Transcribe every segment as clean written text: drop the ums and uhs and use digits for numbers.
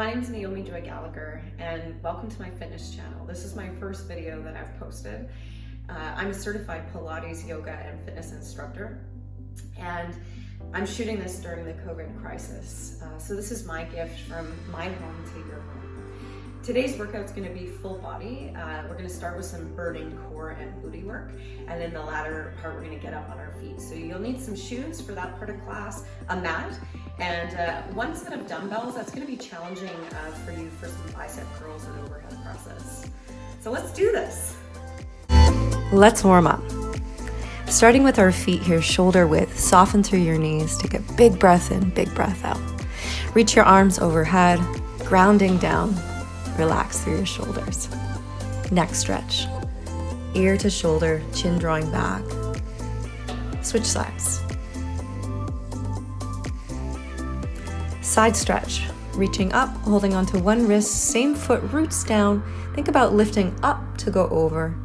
My name is Naomi Joy Gallagher, and welcome to my fitness channel. This is my first video that I've posted. I'm a certified Pilates, yoga, and fitness instructor, and I'm shooting this during the COVID crisis. So this is my gift from my home to your home. Today's workout is going to be full body. We're going to start with some burning core and booty work, and then the latter part we're going to get up on our feet. So you'll need some shoes for that part of class, a mat, and one set of dumbbells. That's going to be challenging for you for some bicep curls and overhead presses. So let's do this. Let's warm up. Starting with our feet here, shoulder width, soften through your knees. Take a big breath in, big breath out. Reach your arms overhead, grounding down. Relax through your shoulders. Neck stretch. Ear to shoulder, chin drawing back. Switch sides. Side stretch. Reaching up, holding onto one wrist, same foot roots down. Think about lifting up to go over.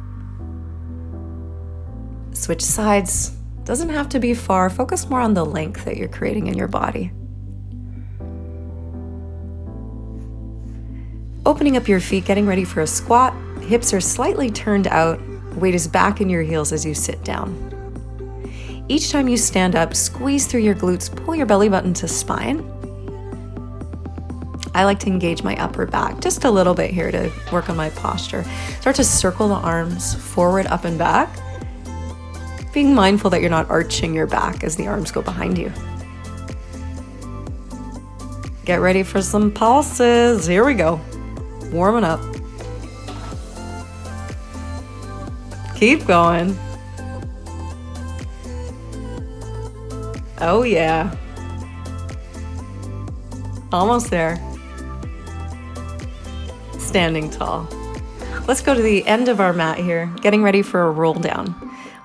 Switch sides. Doesn't have to be far. Focus more on the length that you're creating in your body. Opening up your feet, getting ready for a squat. Hips are slightly turned out. Weight is back in your heels as you sit down. Each time you stand up, squeeze through your glutes, pull your belly button to spine. I like to engage my upper back just a little bit here to work on my posture. Start to circle the arms forward, up and back. Being mindful that you're not arching your back as the arms go behind you. Get ready for some pulses. Here we go. Warming up. Keep going. Oh yeah. Almost there. Standing tall. Let's go to the end of our mat here, getting ready for a roll down.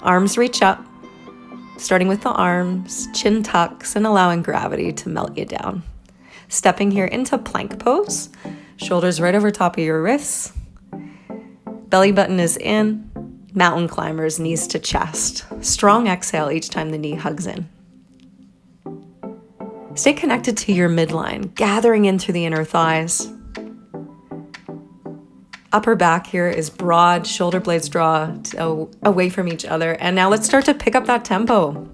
Arms reach up, starting with the arms, chin tucks, and allowing gravity to melt you down. Stepping here into plank pose. Shoulders right over top of your wrists. Belly button is in. Mountain climbers, knees to chest. Strong exhale each time the knee hugs in. Stay connected to your midline, gathering in through the inner thighs. Upper back here is broad, shoulder blades draw away from each other. And now let's start to pick up that tempo.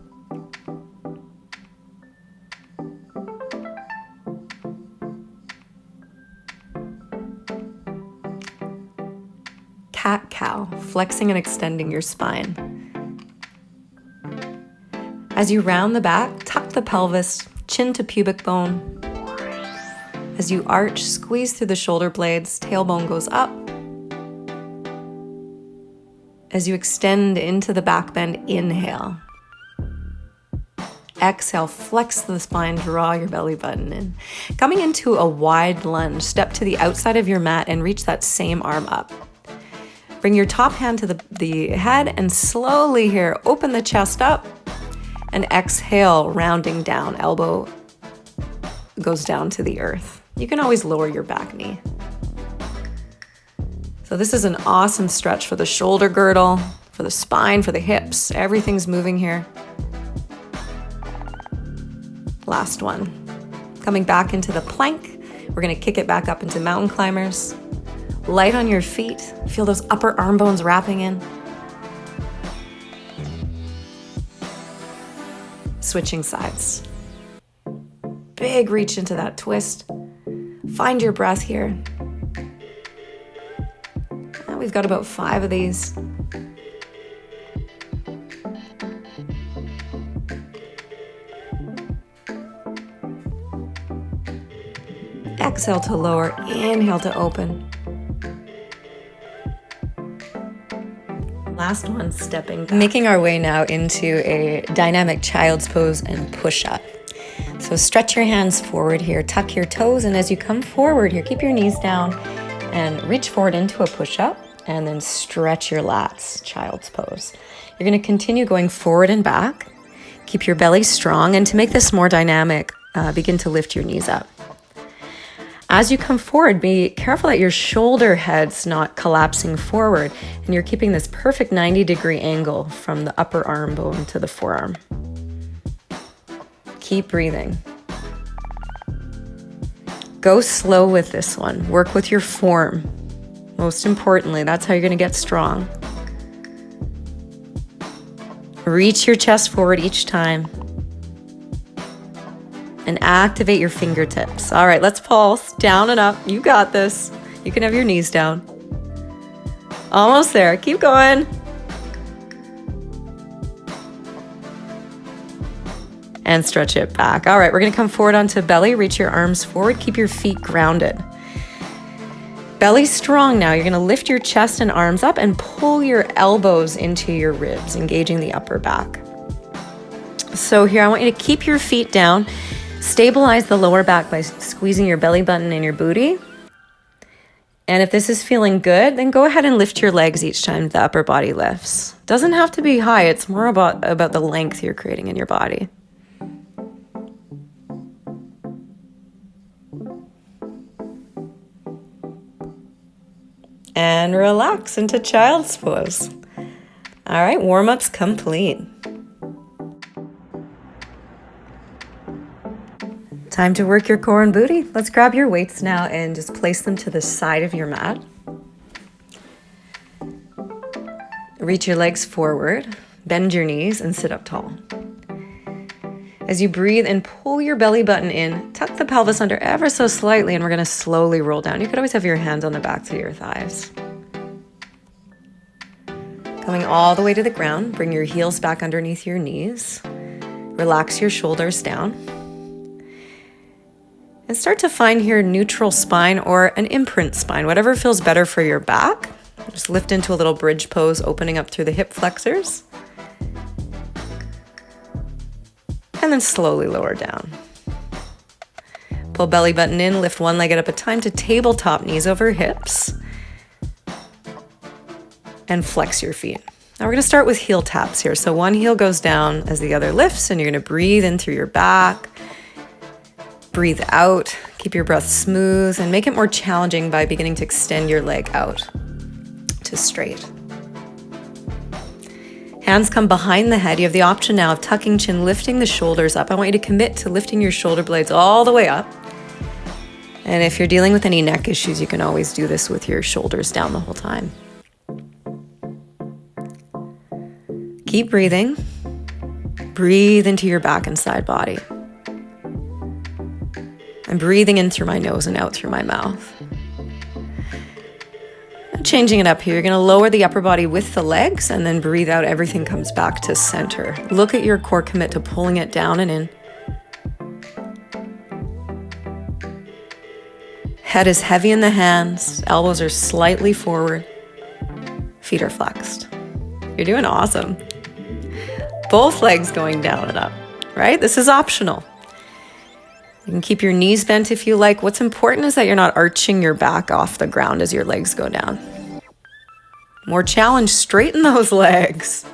Cat-cow, flexing and extending your spine. As you round the back, tuck the pelvis, chin to pubic bone. As you arch, squeeze through the shoulder blades, tailbone goes up. As you extend into the back bend, inhale. Exhale, flex the spine, draw your belly button in. Coming into a wide lunge, step to the outside of your mat and reach that same arm up. Bring your top hand to the head and slowly here, open the chest up and exhale, rounding down. Elbow goes down to the earth. You can always lower your back knee. So this is an awesome stretch for the shoulder girdle, for the spine, for the hips. Everything's moving here. Last one. Coming back into the plank. We're gonna kick it back up into mountain climbers. Light on your feet. Feel those upper arm bones wrapping in. Switching sides. Big reach into that twist. Find your breath here. We've got about 5 of these. Exhale to lower, inhale to open. Last one, stepping back. Making our way now into a dynamic child's pose and push-up. So stretch your hands forward here, tuck your toes, and as you come forward here, keep your knees down and reach forward into a push-up, and then stretch your lats, child's pose. You're gonna continue going forward and back. Keep your belly strong, and to make this more dynamic, begin to lift your knees up. As you come forward, be careful that your shoulder head's not collapsing forward and you're keeping this perfect 90-degree angle from the upper arm bone to the forearm. Keep breathing. Go slow with this one. Work with your form. Most importantly, that's how you're going to get strong. Reach your chest forward each time. And activate your fingertips. All right, let's pulse. Down and up. You got this. You can have your knees down. Almost there. Keep going. And stretch it back. All right, we're going to come forward onto belly. Reach your arms forward. Keep your feet grounded. Belly strong now. You're going to lift your chest and arms up and pull your elbows into your ribs, engaging the upper back. So here, I want you to keep your feet down. Stabilize the lower back by squeezing your belly button and your booty. And if this is feeling good, then go ahead and lift your legs each time the upper body lifts. Doesn't have to be high. It's more about the length you're creating in your body. And relax into child's pose. All right, warm-up's complete. Time to work your core and booty. Let's grab your weights now and just place them to the side of your mat. Reach your legs forward, bend your knees, and sit up tall. As you breathe and pull your belly button in, tuck the pelvis under ever so slightly, and we're going to slowly roll down. You could always have your hands on the backs of your thighs. Coming all the way to the ground, bring your heels back underneath your knees. Relax your shoulders down. And start to find your neutral spine or an imprint spine, whatever feels better for your back. Just lift into a little bridge pose, opening up through the hip flexors. And then slowly lower down. Pull belly button in, lift one leg at a time to tabletop, knees over hips. And flex your feet. Now we're going to start with heel taps here. So one heel goes down as the other lifts, and you're going to breathe in through your back. Breathe out. Keep your breath smooth and make it more challenging by beginning to extend your leg out to straight. Hands come behind the head. You have the option now of tucking chin, lifting the shoulders up. I want you to commit to lifting your shoulder blades all the way up. And if you're dealing with any neck issues, you can always do this with your shoulders down the whole time. Keep breathing. Breathe into your back and side body. I'm breathing in through my nose and out through my mouth. Changing it up here, you're going to lower the upper body with the legs and then breathe out. Everything comes back to center. Look at your core, commit to pulling it down and in. Head is heavy in the hands, elbows are slightly forward, feet are flexed. You're doing awesome. Both legs going down and up, right? This is optional. You can keep your knees bent if you like. What's important is that you're not arching your back off the ground as your legs go down. More challenge, straighten those legs.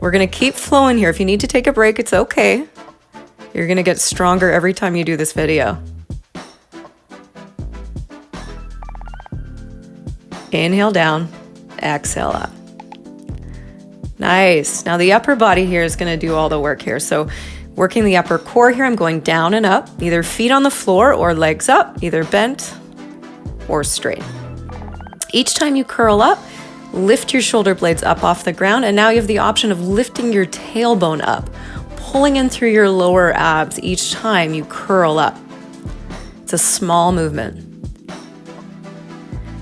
We're going to keep flowing here. If you need to take a break, it's okay. You're going to get stronger every time you do this video. Inhale down, exhale up. Nice. Now the upper body here is going to do all the work here. So working the upper core here, I'm going down and up, either feet on the floor or legs up, either bent or straight. Each time you curl up, lift your shoulder blades up off the ground. And now you have the option of lifting your tailbone up, pulling in through your lower abs each time you curl up. It's a small movement.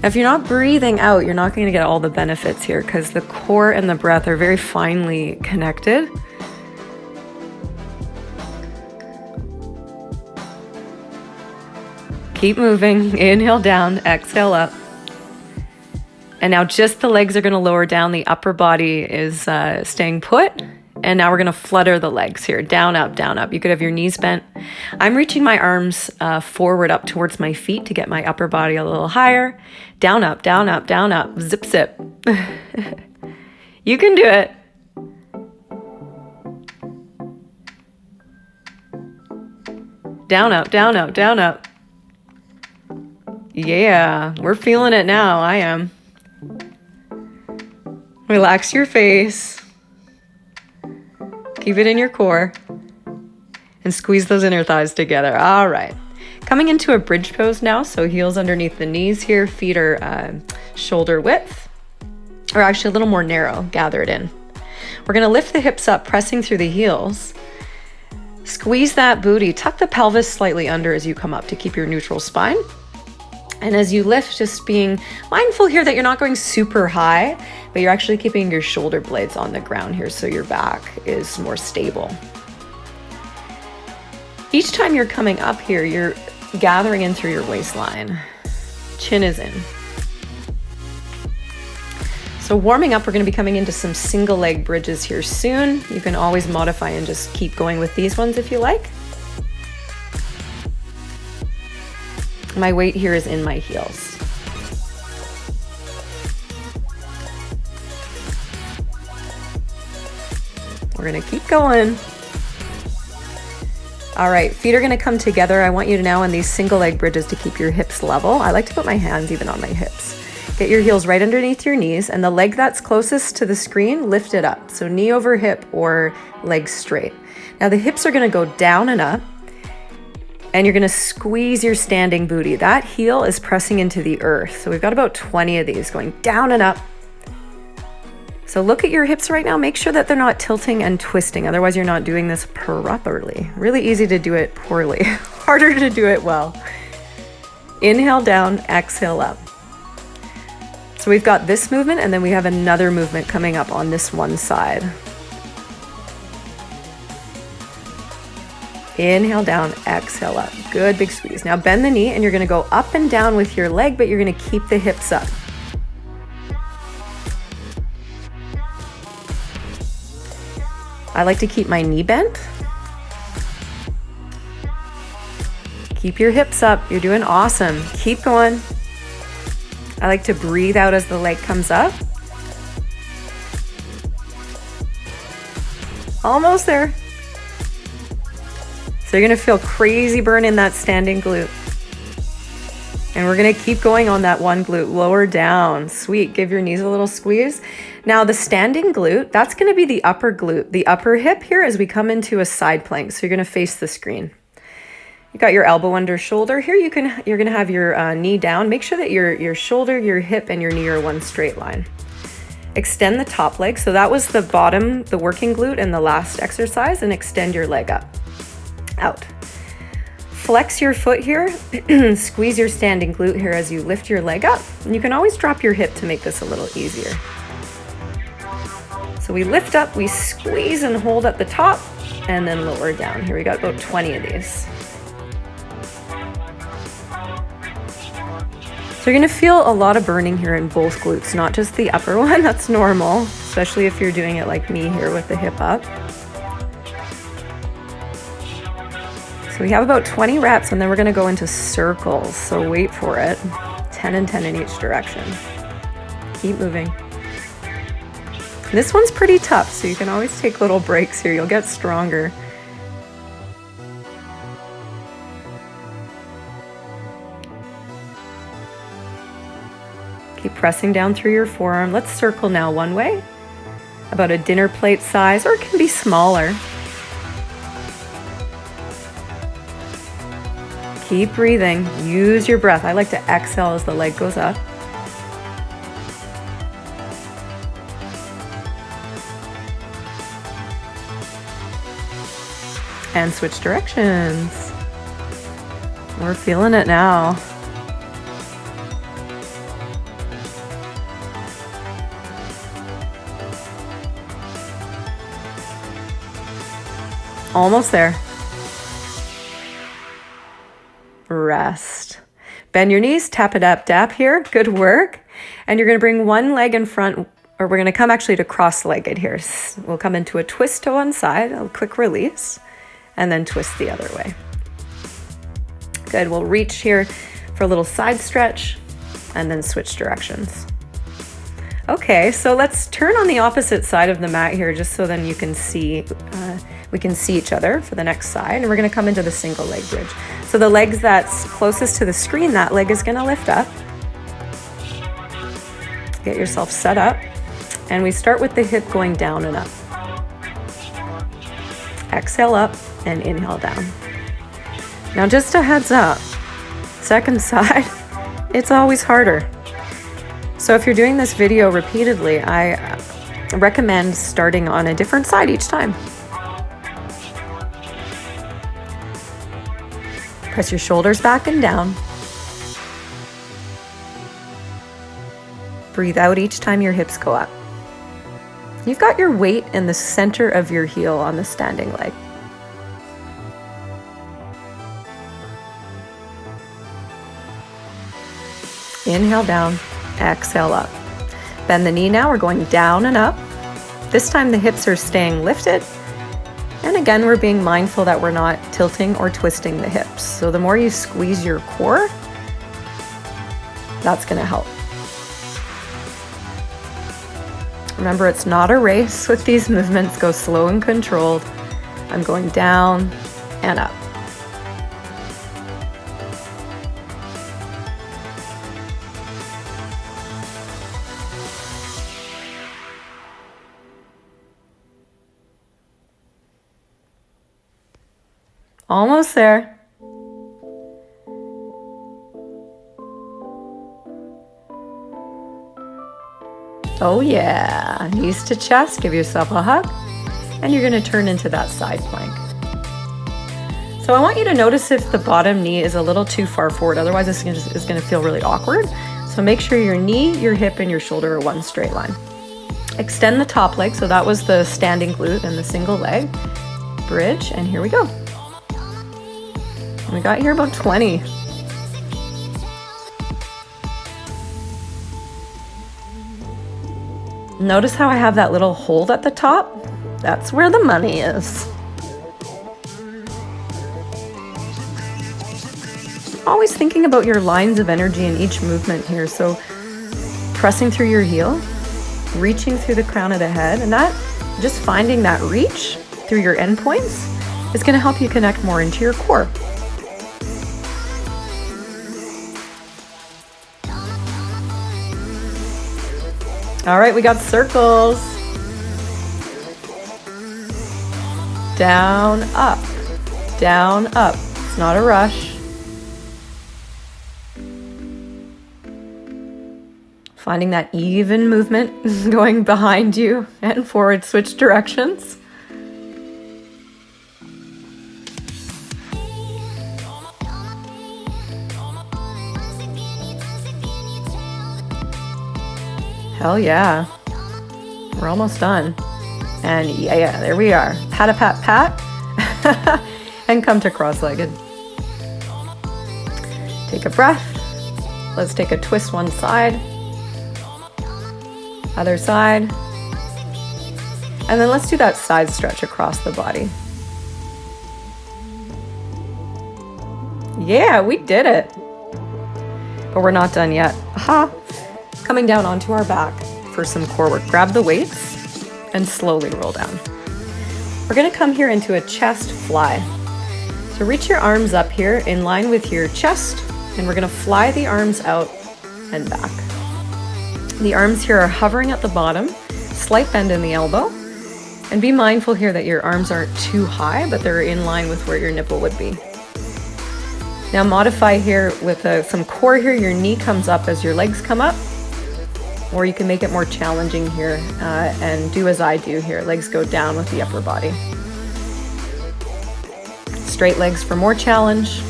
Now, if you're not breathing out, you're not going to get all the benefits here because the core and the breath are very finely connected. Keep moving. Inhale down, exhale up. And now just the legs are going to lower down. The upper body is staying put. And now we're going to flutter the legs here. Down, up, down, up. You could have your knees bent. I'm reaching my arms forward up towards my feet to get my upper body a little higher. Down, up, down, up, down, up. Zip, zip. You can do it. Down, up, down, up, down, up. Yeah, we're feeling it now. I am. Relax your face. Keep it in your core. And squeeze those inner thighs together. All right. Coming into a bridge pose now. So heels underneath the knees here. Feet are shoulder width, or actually a little more narrow, gathered in. We're gonna lift the hips up, pressing through the heels. Squeeze that booty, tuck the pelvis slightly under as you come up to keep your neutral spine. And as you lift, just being mindful here that you're not going super high, but you're actually keeping your shoulder blades on the ground here so your back is more stable. Each time you're coming up here, you're gathering in through your waistline. Chin is in. So warming up, we're going to be coming into some single leg bridges here soon. You can always modify and just keep going with these ones if you like. My weight here is in my heels. We're going to keep going. All right, feet are going to come together. I want you to now on these single leg bridges to keep your hips level. I like to put my hands even on my hips. Get your heels right underneath your knees, and the leg that's closest to the screen, lift it up. So knee over hip or legs straight. Now the hips are gonna go down and up, and you're gonna squeeze your standing booty. That heel is pressing into the earth. So we've got about 20 of these going down and up. So look at your hips right now. Make sure that they're not tilting and twisting. Otherwise you're not doing this properly. Really easy to do it poorly. Harder to do it well. Inhale down, exhale up. So we've got this movement, and then we have another movement coming up on this one side. Inhale down, exhale up. Good big squeeze. Now bend the knee, and you're gonna go up and down with your leg, but you're gonna keep the hips up. I like to keep my knee bent. Keep your hips up. You're doing awesome. Keep going. I like to breathe out as the leg comes up. Almost there. So you're gonna feel crazy burn in that standing glute. And we're gonna keep going on that one glute, lower down. Sweet, give your knees a little squeeze. Now the standing glute, that's gonna be the upper glute, the upper hip here as we come into a side plank. So you're gonna face the screen. You got your elbow under shoulder. Here you're gonna have your knee down. Make sure that your shoulder, your hip, and your knee are one straight line. Extend the top leg. So that was the bottom, the working glute in the last exercise, and extend your leg up, out. Flex your foot here. Squeeze your standing glute here as you lift your leg up. And you can always drop your hip to make this a little easier. So we lift up, we squeeze and hold at the top, and then lower down. Here we got about 20 of these. So you're gonna feel a lot of burning here in both glutes, not just the upper one. That's normal, especially if you're doing it like me here with the hip up. So we have about 20 reps, and then we're gonna go into circles. So wait for it. 10 and 10 in each direction. Keep moving. This one's pretty tough, so you can always take little breaks here. You'll get stronger. Keep pressing down through your forearm. Let's circle now one way, about a dinner plate size, or it can be smaller. Keep breathing. Use your breath. I like to exhale as the leg goes up. And switch directions. We're feeling it now. Almost there. Rest. Bend your knees, tap it up, dap here. Good work. And you're gonna bring one leg in front, or we're gonna come actually to cross-legged here. We'll come into a twist to one side, a quick release, and then twist the other way. Good, we'll reach here for a little side stretch, and then switch directions. Okay, so let's turn on the opposite side of the mat here, just so then you can see, we can see each other for the next side. And we're gonna come into the single leg bridge. So the legs that's closest to the screen, that leg is gonna lift up. Get yourself set up. And we start with the hip going down and up. Exhale up and inhale down. Now just a heads up, second side, it's always harder. So if you're doing this video repeatedly, I recommend starting on a different side each time. Press your shoulders back and down. Breathe out each time your hips go up. You've got your weight in the center of your heel on the standing leg. Inhale down, exhale up. Bend the knee now, we're going down and up. This time the hips are staying lifted. And again, we're being mindful that we're not tilting or twisting the hips. So the more you squeeze your core, that's gonna help. Remember, it's not a race with these movements. Go slow and controlled. I'm going down and up. Almost there. Oh yeah, knees to chest, give yourself a hug, and you're gonna turn into that side plank. So I want you to notice if the bottom knee is a little too far forward, otherwise this is gonna feel really awkward. So make sure your knee, your hip, and your shoulder are one straight line. Extend the top leg, so that was the standing glute and the single leg. Bridge, and here we go. We got here about 20. Notice how I have that little hold at the top? That's where the money is. Always thinking about your lines of energy in each movement here. So pressing through your heel, reaching through the crown of the head, and that just finding that reach through your endpoints is going to help you connect more into your core. All right, we got circles. Down, up, down, up. It's not a rush. Finding that even movement going behind you and forward, switch directions. Hell yeah. We're almost done. And yeah, there we are. Pat a pat pat. And come to cross-legged. Take a breath. Let's take a twist one side. Other side. And then let's do that side stretch across the body. Yeah, we did it. But we're not done yet. Aha. Coming down onto our back for some core work. Grab the weights and slowly roll down. We're gonna come here into a chest fly. So reach your arms up here in line with your chest, and we're gonna fly the arms out and back. The arms here are hovering at the bottom, slight bend in the elbow, and be mindful here that your arms aren't too high, but they're in line with where your nipple would be. Now modify here with some core here. Your knee comes up as your legs come up. Or you can make it more challenging here and do as I do here. Legs go down with the upper body. Straight legs for more challenge.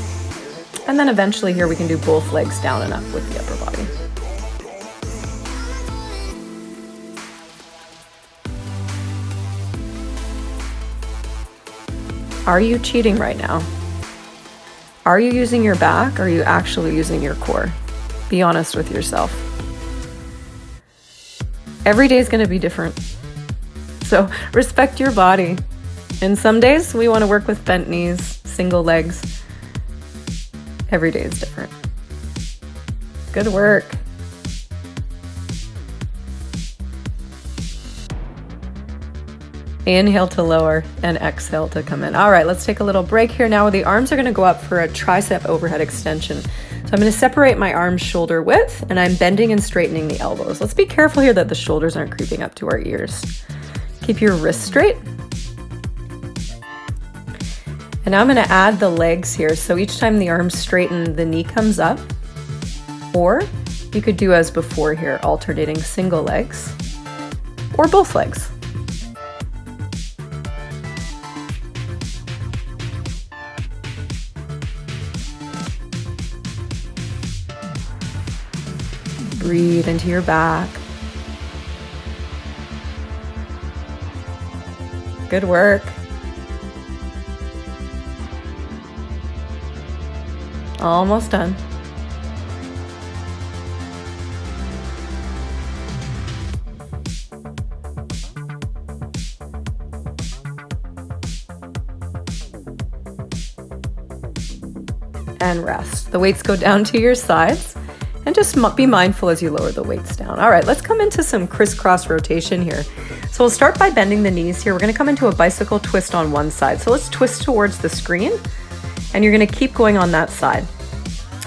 And then eventually here we can do both legs down and up with the upper body. Are you cheating right now? Are you using your back? Or are you actually using your core? Be honest with yourself. Every day is going to be different. So respect your body. And some days we want to work with bent knees, single legs. Every day is different. Good work. Inhale to lower and exhale to come in. All right, let's take a little break here. Now the arms are going to go up for a tricep overhead extension. So I'm going to separate my arms shoulder width, and I'm bending and straightening the elbows. Let's be careful here that the shoulders aren't creeping up to our ears. Keep your wrists straight. And now I'm going to add the legs here. So each time the arms straighten, the knee comes up. Or you could do as before here, alternating single legs or both legs. Breathe into your back. Good work. Almost done. And rest. The weights go down to your sides, and just be mindful as you lower the weights down. All right, let's come into some crisscross rotation here. So we'll start by bending the knees here. We're going to come into a bicycle twist on one side. So let's twist towards the screen, and you're going to keep going on that side.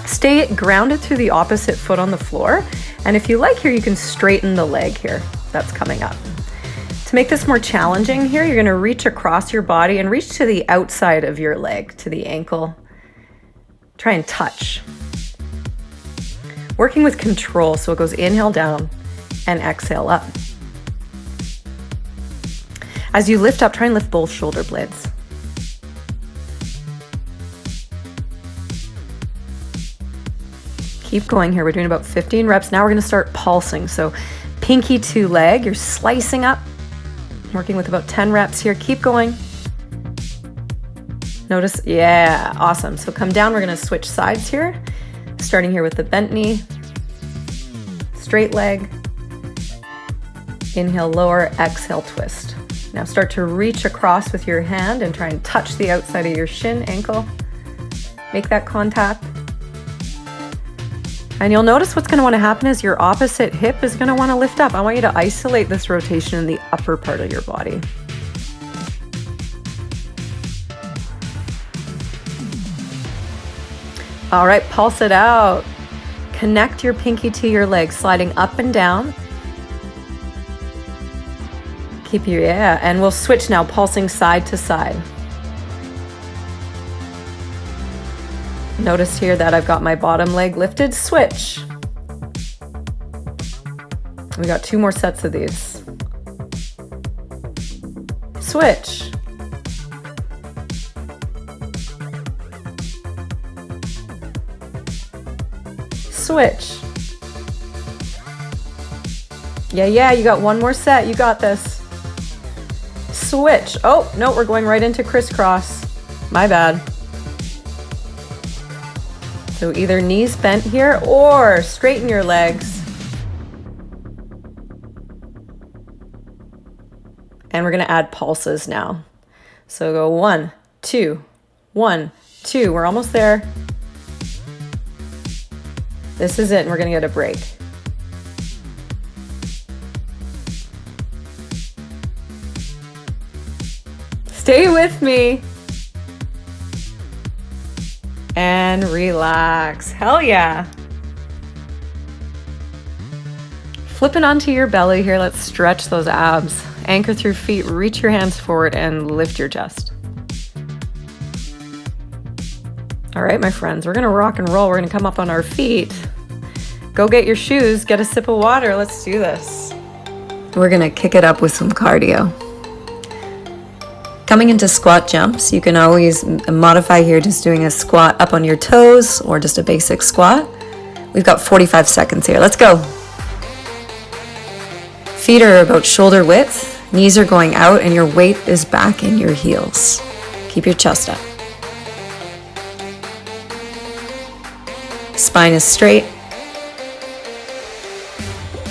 Stay grounded through the opposite foot on the floor. And if you like here, you can straighten the leg here that's coming up. To make this more challenging here, you're going to reach across your body and reach to the outside of your leg, to the ankle. Try and touch. Working with control, so it goes inhale down and exhale up. As you lift up, try and lift both shoulder blades. Keep going here. We're doing about 15 reps. Now we're going to start pulsing. So pinky to leg, you're slicing up. Working with about 10 reps here. Keep going. Notice, yeah, awesome. So come down. We're going to switch sides here. Starting here with the bent knee, straight leg. Inhale, lower, exhale, twist. Now start to reach across with your hand and try and touch the outside of your shin, ankle. Make that contact. And you'll notice what's going to want to happen is your opposite hip is going to want to lift up. I want you to isolate this rotation in the upper part of your body. All right, pulse it out. Connect your pinky to your leg, sliding up and down. Keep your, yeah, and we'll switch now, pulsing side to side. Notice here that I've got my bottom leg lifted, switch. We got 2 more sets of these. Switch. Switch. Yeah, you got 1 more set, you got this. Switch. Oh, no, we're going right into crisscross. My bad. So either knees bent here or straighten your legs. And we're going to add pulses now. So go 1, 2, 1, 2. We're almost there. This is it, and we're going to get a break. Stay with me. And relax. Hell yeah. Flipping onto your belly here. Let's stretch those abs. Anchor through feet. Reach your hands forward and lift your chest. All right, my friends, we're going to rock and roll. We're going to come up on our feet. Go get your shoes. Get a sip of water. Let's do this. We're going to kick it up with some cardio. Coming into squat jumps, you can always modify here, just doing a squat up on your toes or just a basic squat. We've got 45 seconds here. Let's go. Feet are about shoulder width, knees are going out, and your weight is back in your heels. Keep your chest up. Spine is straight.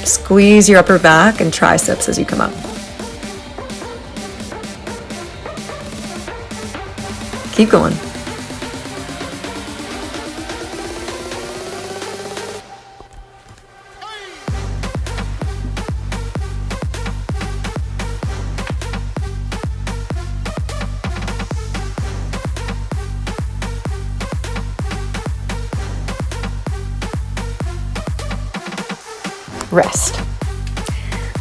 Squeeze your upper back and triceps as you come up. Keep going. Rest.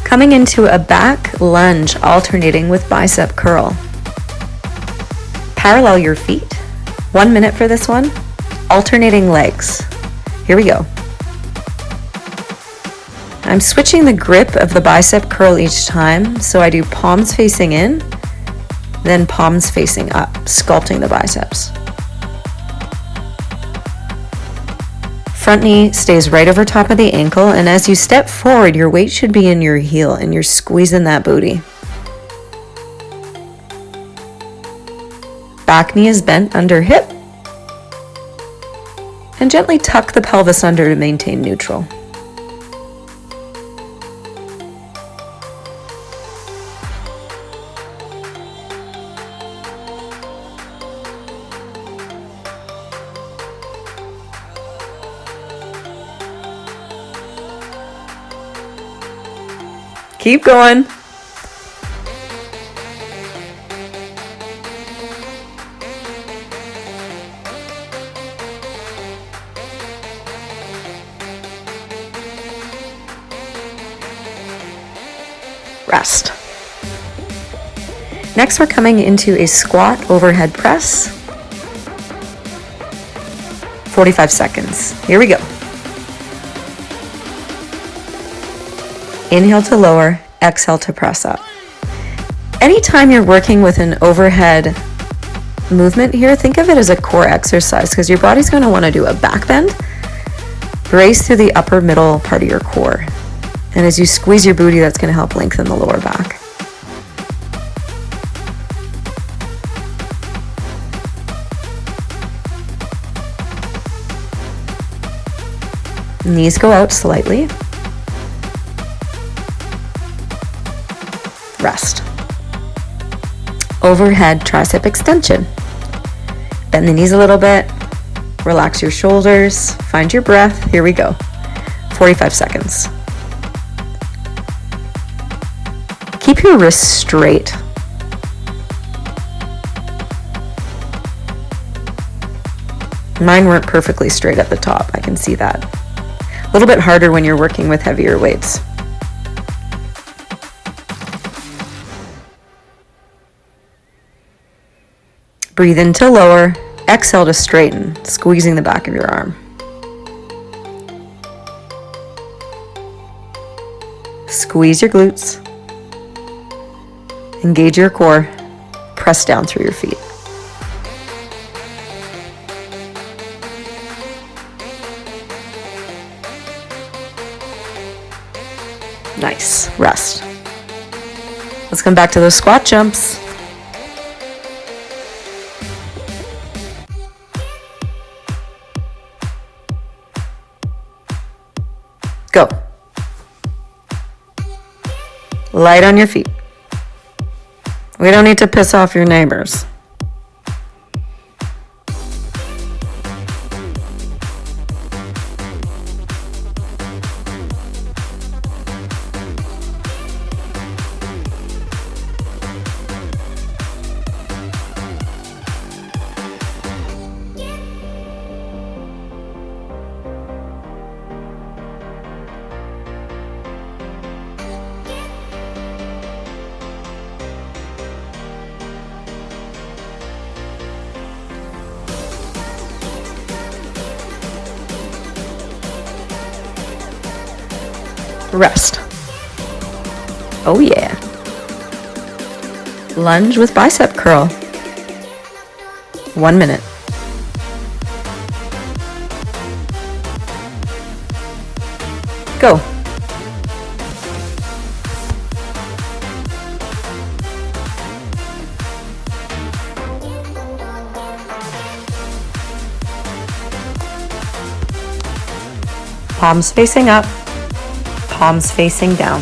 Coming into a back lunge, alternating with bicep curl. Parallel your feet. 1 minute for this one. Alternating legs. Here we go. I'm switching the grip of the bicep curl each time, so I do palms facing in, then palms facing up, sculpting the biceps. Front knee stays right over top of the ankle, and as you step forward, your weight should be in your heel, and you're squeezing that booty. Back knee is bent under hip, and gently tuck the pelvis under to maintain neutral. Keep going. Rest. Next, we're coming into a squat overhead press. 45 seconds. Here we go. Inhale to lower, exhale to press up. Anytime you're working with an overhead movement here, think of it as a core exercise because your body's going to want to do a back bend. Brace through the upper middle part of your core. And as you squeeze your booty, that's going to help lengthen the lower back. Knees go out slightly. Rest. Overhead tricep extension. Bend the knees a little bit. Relax your shoulders. Find your breath. Here we go. 45 seconds. Keep your wrists straight. Mine weren't perfectly straight at the top. I can see that. A little bit harder when you're working with heavier weights. Breathe in to lower, exhale to straighten, squeezing the back of your arm. Squeeze your glutes. Engage your core. Press down through your feet. Nice. Rest. Let's come back to those squat jumps. Go. Light on your feet. We don't need to piss off your neighbors. Rest. Oh yeah. Lunge with bicep curl. 1 minute. Go. Palms facing up. Palms facing down.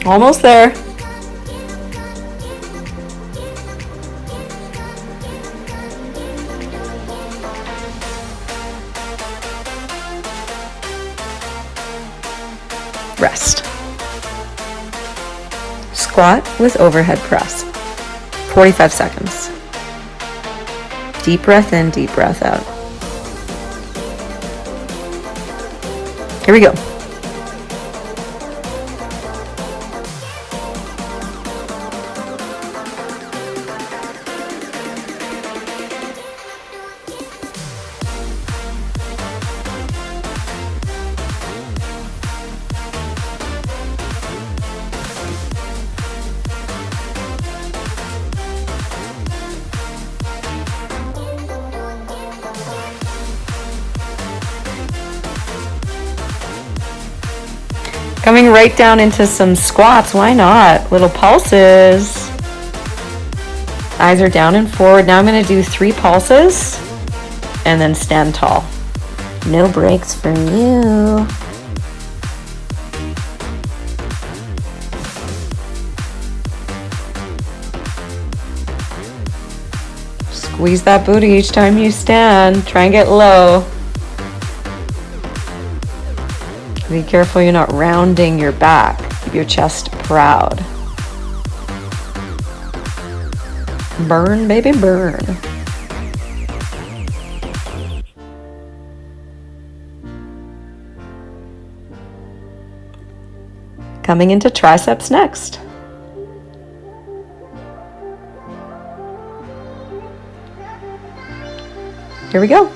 Almost there. squat with overhead press. 45 seconds. Deep breath in, deep breath out. Here we go. Coming right down into some squats, why not? Little pulses. Eyes are down and forward. Now I'm going to do 3 pulses and then stand tall. No breaks for you. Squeeze that booty each time you stand. Try and get low. Be careful you're not rounding your back. Keep your chest proud. Burn, baby, burn. Coming into triceps next. Here we go.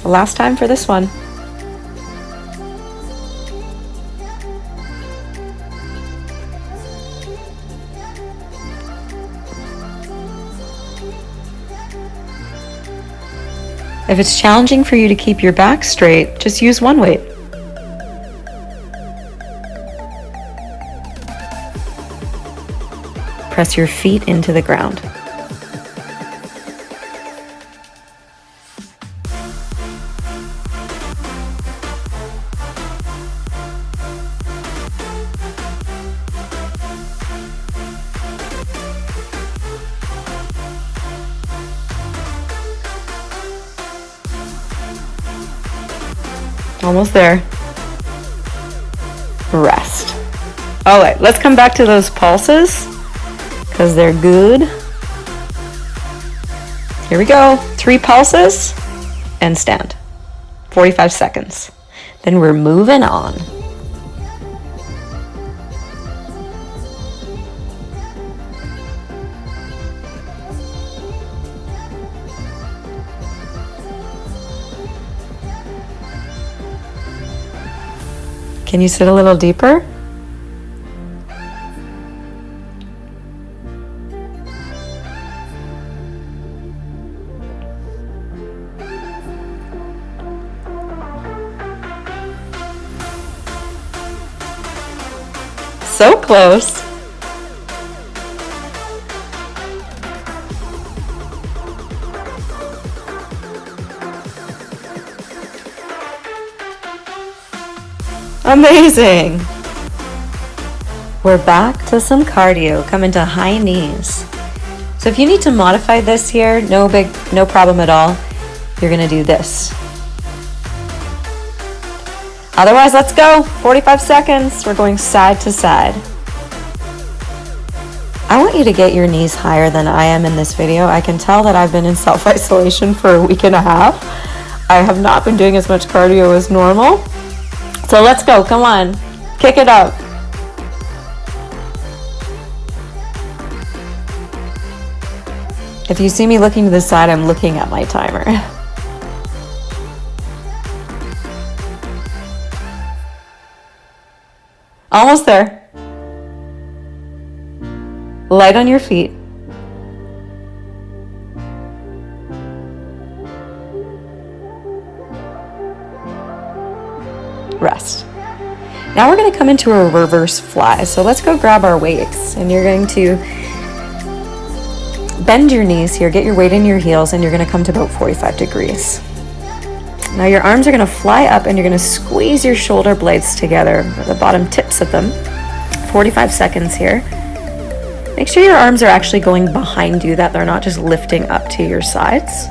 Last time for this one. If it's challenging for you to keep your back straight, just use one weight. Press your feet into the ground. Almost there. Rest. All right, let's come back to those pulses because they're good. Here we go. 3 pulses and stand. 45 seconds. Then we're moving on. Can you sit a little deeper? So close. Amazing. We're back to some cardio. Come into high knees. So if you need to modify this here, no problem at all. You're gonna do this. Otherwise, let's go. 45 seconds. We're going side to side. I want you to get your knees higher than I am in this video. I can tell that I've been in self-isolation for a week and a half. I have not been doing as much cardio as normal. So let's go, come on, kick it up. If you see me looking to the side, I'm looking at my timer. Almost there. Light on your feet. Rest. Now we're going to come into a reverse fly. So let's go grab our weights, and you're going to bend your knees here, get your weight in your heels, and you're going to come to about 45 degrees. Now your arms are going to fly up and you're going to squeeze your shoulder blades together, the bottom tips of them. 45 seconds here. Make sure your arms are actually going behind you, that they're not just lifting up to your sides.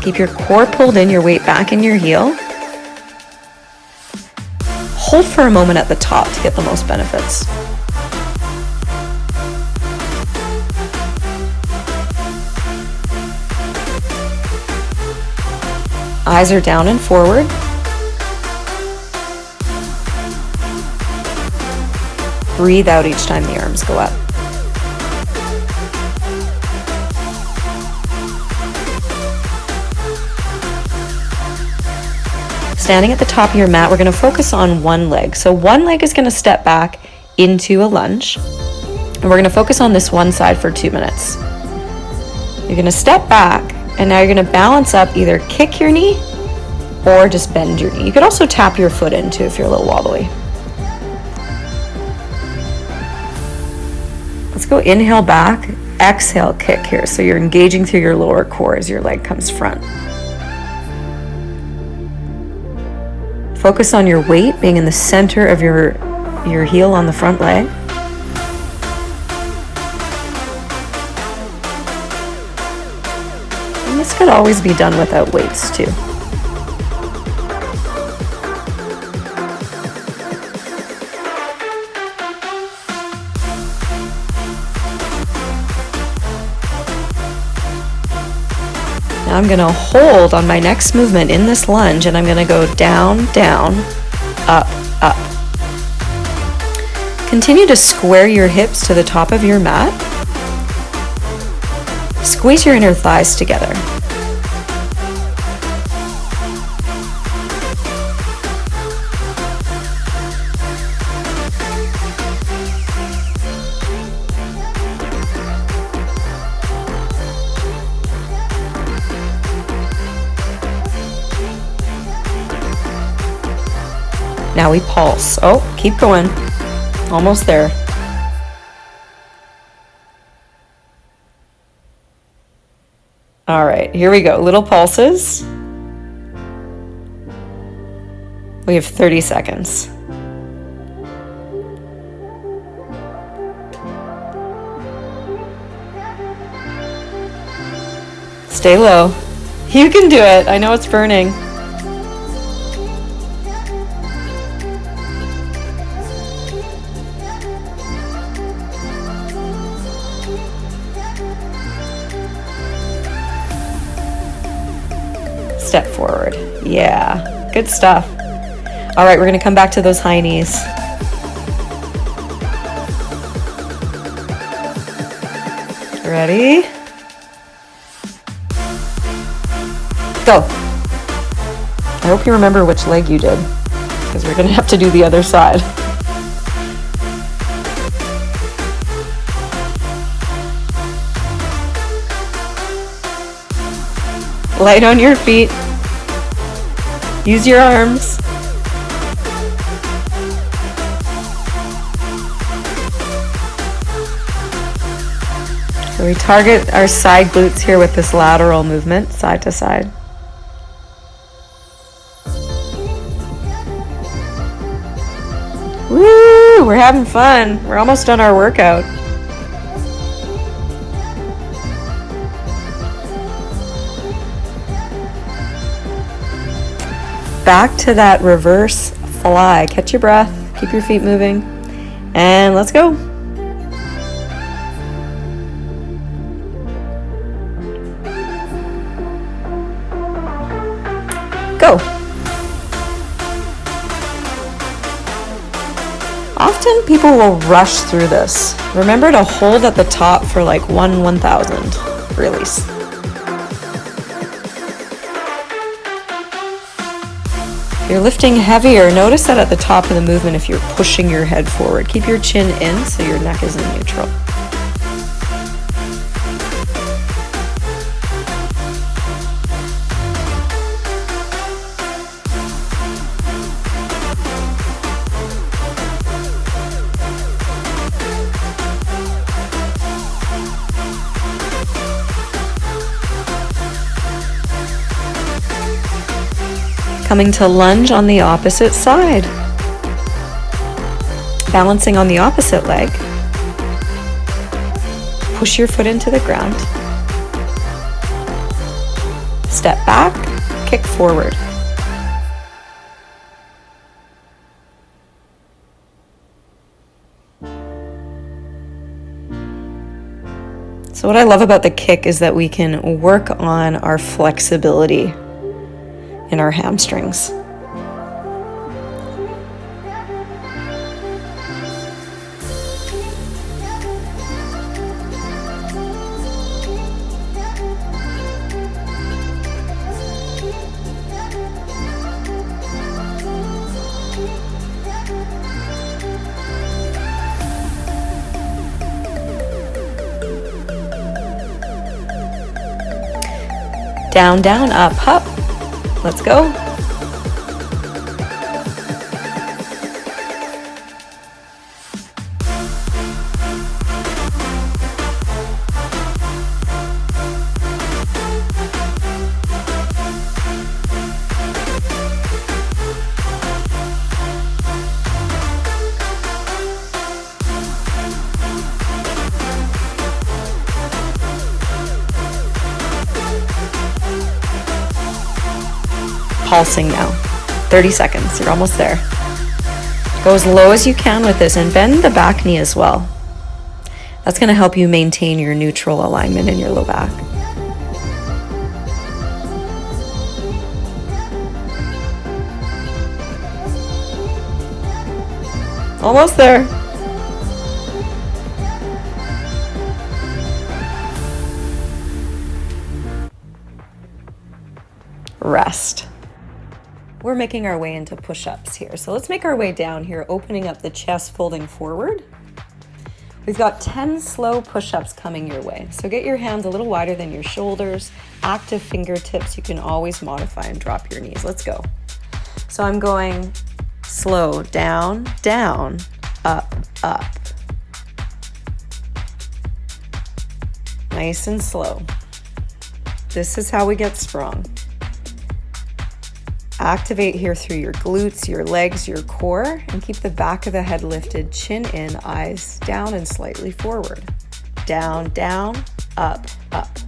Keep your core pulled in, your weight back in your heel. hold for a moment at the top to get the most benefits. Eyes are down and forward. Breathe out each time the arms go up. Standing at the top of your mat, we're going to focus on one leg. So one leg is going to step back into a lunge. And we're going to focus on this one side for 2 minutes. You're going to step back, and now you're going to balance up, either kick your knee or just bend your knee. You could also tap your foot into if you're a little wobbly. Let's go inhale back, exhale kick here. So you're engaging through your lower core as your leg comes front. Focus on your weight being in the center of your heel on the front leg. And this could always be done without weights too. Now I'm going to hold on my next movement in this lunge, and I'm going to go down, down, up, up. Continue to square your hips to the top of your mat. Squeeze your inner thighs together. Now we pulse. Oh, keep going. Almost there. All right, here we go. Little pulses. We have 30 seconds. Stay low. You can do it. I know it's burning. Step forward. Yeah, good stuff. All right, we're going to come back to those high knees. Ready? Go. I hope you remember which leg you did, because we're going to have to do the other side. Light on your feet. Use your arms. So we target our side glutes here with this lateral movement, side to side. Woo! We're having fun. We're almost done our workout. Back to that reverse fly. Catch your breath, keep your feet moving, and let's go. Go. Often people will rush through this. Remember to hold at the top for like 1/1000. Release. You're lifting heavier. Notice that at the top of the movement if you're pushing your head forward. Keep your chin in so your neck is in neutral. Coming to lunge on the opposite side. Balancing on the opposite leg. Push your foot into the ground. Step back, kick forward. So what I love about the kick is that we can work on our flexibility in our hamstrings. Down, down, up, up. Let's go. Pulsing now. 30 seconds. You're almost there. Go as low as you can with this and bend the back knee as well. That's going to help you maintain your neutral alignment in your low back. Almost there. Rest. We're making our way into push-ups here. So let's make our way down here, opening up the chest, folding forward. We've got 10 slow push-ups coming your way. So get your hands a little wider than your shoulders, active fingertips. You can always modify and drop your knees. Let's go. So I'm going slow, down, down, up, up. Nice and slow. This is how we get strong. Activate here through your glutes, your legs, your core, and keep the back of the head lifted, chin in, eyes down and slightly forward. Down, down, up, up.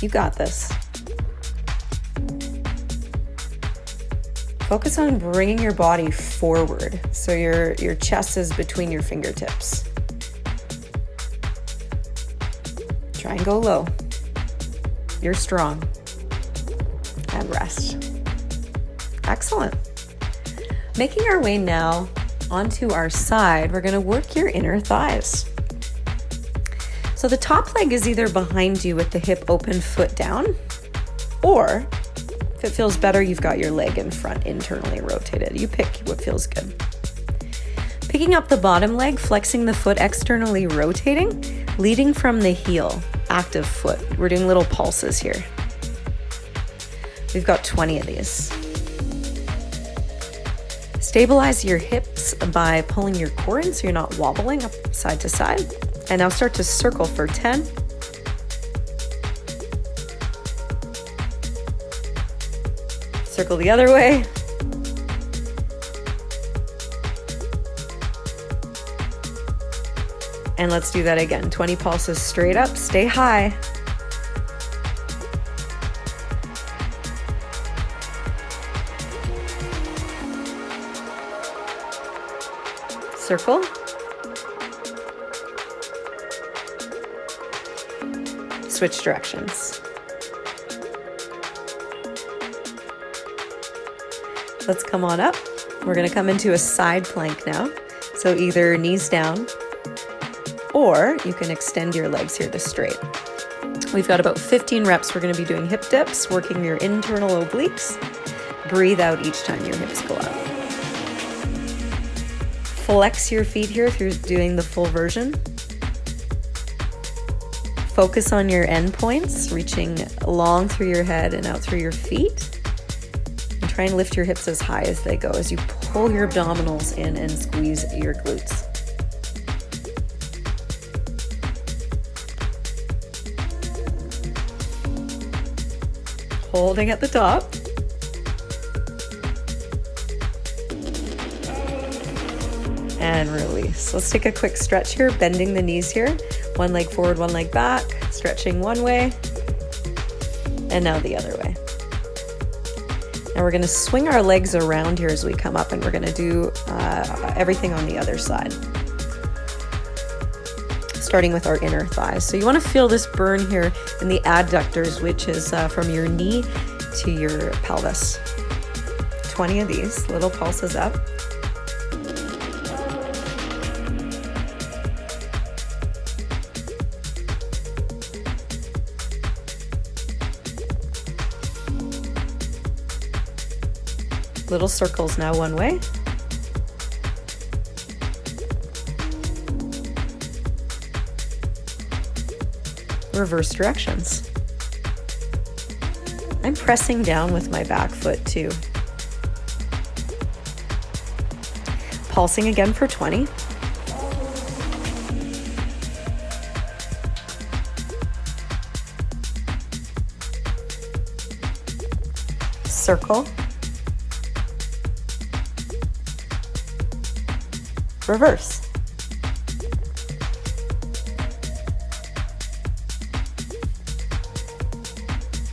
You got this. Focus on bringing your body forward so your chest is between your fingertips. Try and go low. You're strong. And rest. Excellent. Making our way now onto our side, we're going to work your inner thighs. So the top leg is either behind you with the hip open, foot down, or if it feels better, you've got your leg in front, internally rotated. You pick what feels good. Picking up the bottom leg, flexing the foot, externally rotating, leading from the heel, active foot. We're doing little pulses here. We've got 20 of these. Stabilize your hips by pulling your core in so you're not wobbling up side to side. And now start to circle for 10. Circle the other way. And let's do that again. 20 pulses straight up, stay high. Circle. Switch directions. Let's come on up. We're going to come into a side plank now. So either knees down, or you can extend your legs here to straight. We've got about 15 reps. We're going to be doing hip dips, working your internal obliques. Breathe out each time your hips go up. Flex your feet here if you're doing the full version. Focus on your end points, reaching long through your head and out through your feet. And try and lift your hips as high as they go as you pull your abdominals in and squeeze your glutes. Holding at the top. And release. Let's take a quick stretch here, bending the knees here. One leg forward, one leg back, stretching one way, and now the other way. Now we're going to swing our legs around here as we come up, and we're going to do everything on the other side. starting with our inner thighs. So you want to feel this burn here in the adductors, which is from your knee to your pelvis. 20 of these little pulses up. Little circles now one way. Reverse directions. I'm pressing down with my back foot too. Pulsing again for 20. Circle. Reverse.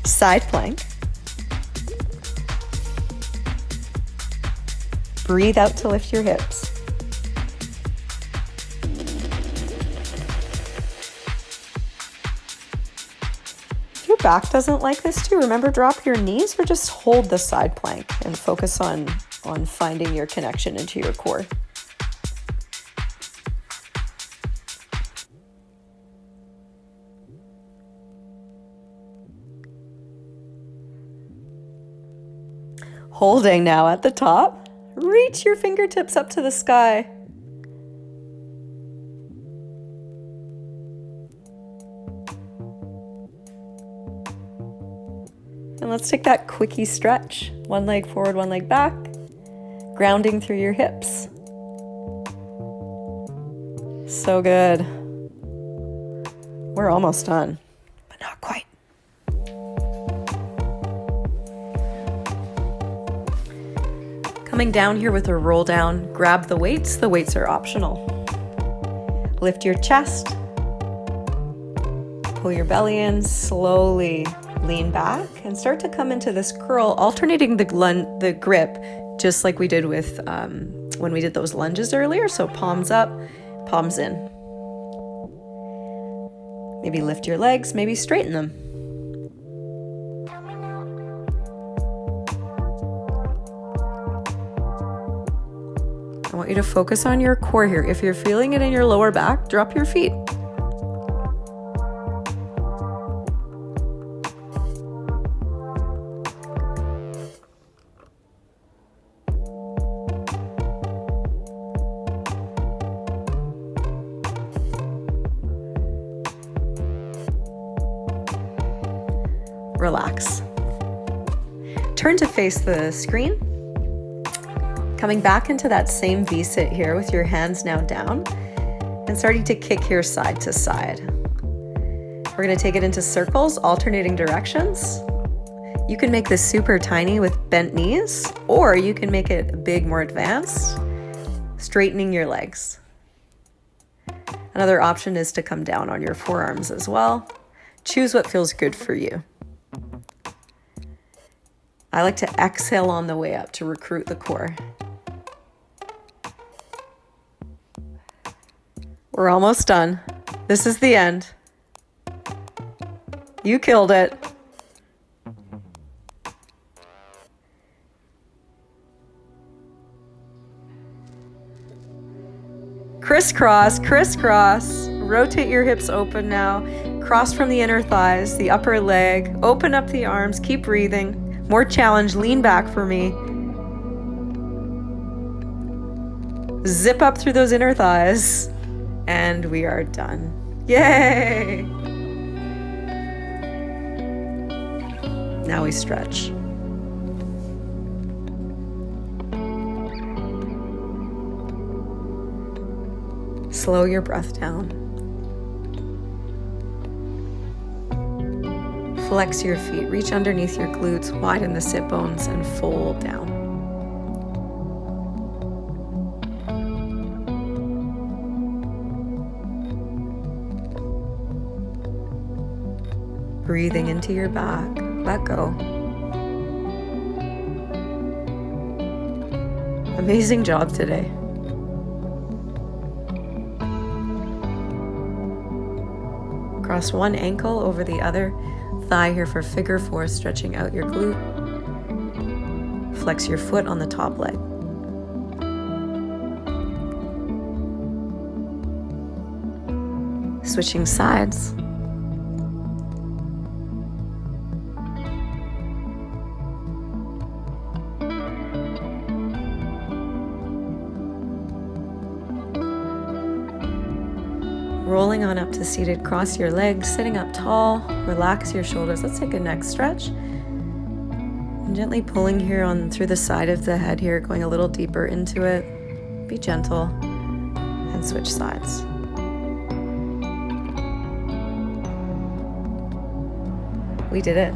Side plank. Breathe out to lift your hips. If your back doesn't like this too, remember, drop your knees or just hold the side plank and focus on finding your connection into your core. Holding now at the top, reach your fingertips up to the sky. And let's take that quickie stretch. One leg forward, one leg back, grounding through your hips. So good. We're almost done, but not quite. Coming down here with a roll down, grab the weights. The weights are optional. Lift your chest. Pull your belly in, slowly lean back and start to come into this curl, alternating the grip, just like we did with when we did those lunges earlier. So palms up, palms in. Maybe lift your legs, maybe straighten them. I want you to focus on your core here. If you're feeling it in your lower back, drop your feet. Relax. Turn to face the screen. Coming back into that same V-sit here with your hands now down and starting to kick here side to side. We're going to take it into circles, alternating directions. You can make this super tiny with bent knees, or you can make it big, more advanced, straightening your legs. Another option is to come down on your forearms as well. Choose what feels good for you. I like to exhale on the way up to recruit the core. We're almost done. This is the end. You killed it. Crisscross, crisscross. Rotate your hips open now. Cross from the inner thighs, the upper leg. Open up the arms. Keep breathing. More challenge. Lean back for me. Zip up through those inner thighs. And we are done. Yay! Now we stretch. Slow your breath down. Flex your feet, reach underneath your glutes, widen the sit bones, and fold down. Breathing into your back, let go. Amazing job today. Cross one ankle over the other thigh here for figure four, stretching out your glute. Flex your foot on the top leg. Switching sides. Rolling on up to seated, cross your legs, sitting up tall, relax your shoulders. Let's take a neck stretch. And gently pulling here on through the side of the head here, going a little deeper into it. Be gentle and switch sides. We did it.